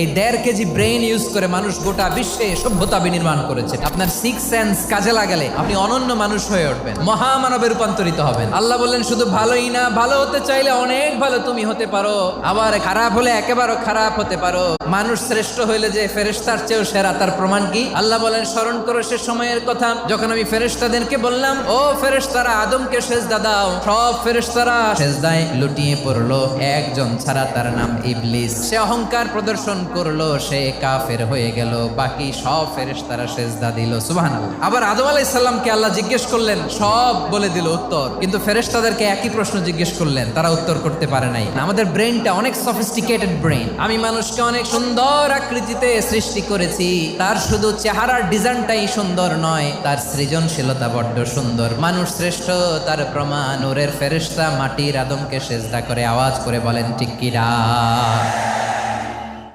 এই 1.5 KG brain use করে মানুষ গোটা বিশ্বে সভ্যতা বিনির্মাণ করেছে। আপনার 6 সেন্স কাজে লাগালে আপনি অনন্য মানুষ হয়ে উঠবেন, মহামানবে রূপান্তরিত হবেন। আল্লাহ বললেন শুধু ভালোই না, ভালো হতে চাইলে অনেক ভালো তুমি হতে পারো, আবার খারাপ হলে একেবারে খারাপ হতে পারো। মানুষ শ্রেষ্ঠ হইলে যে ফেরেশতার চেয়েও সেরা, তার প্রমাণ কি? আল্লাহ বলেন স্মরণ করো সে সময়ের কথা যখন আমি ফেরেশতাদেরকে বললাম, ও ফেরেশতারা আদমকে সেজদা দাও। সব ফেরেশতারা সেজদায় লুটিয়ে পড়লো, একজন ছাড়া, তার নাম ইবলিস। সে অহংকার প্রদর্শন করলো, সে কাফের হয়ে গেল। বাকি সব ফেরেশতারা সেজদা দিল। সুবহানাল্লাহ। আবার আদম আলাইহিস সালামকে আল্লাহ জিজ্ঞেস করলেন, সব বলে দিল উত্তর, কিন্তু ফেরেশতাদেরকে একই প্রশ্ন জিজ্ঞেস করলেন, তারা উত্তর করতে পারে নাই। আমাদের ব্রেনটা অনেক সফিস্টিকেটেড ব্রেন। আমি মানুষকে অনেক সুন্দর আকৃতিতে সৃষ্টি করেছি, তার শুধু চেহারার ডিজাইনটাই সুন্দর নয়, তার সৃজনশীলতা বড্ড সুন্দর। মানুষ শ্রেষ্ঠ, তার প্রমাণ নূরের ফেরেশতা মাটির আদমকে সেজদা করে আওয়াজ করে বলেন ঠিক কিনা?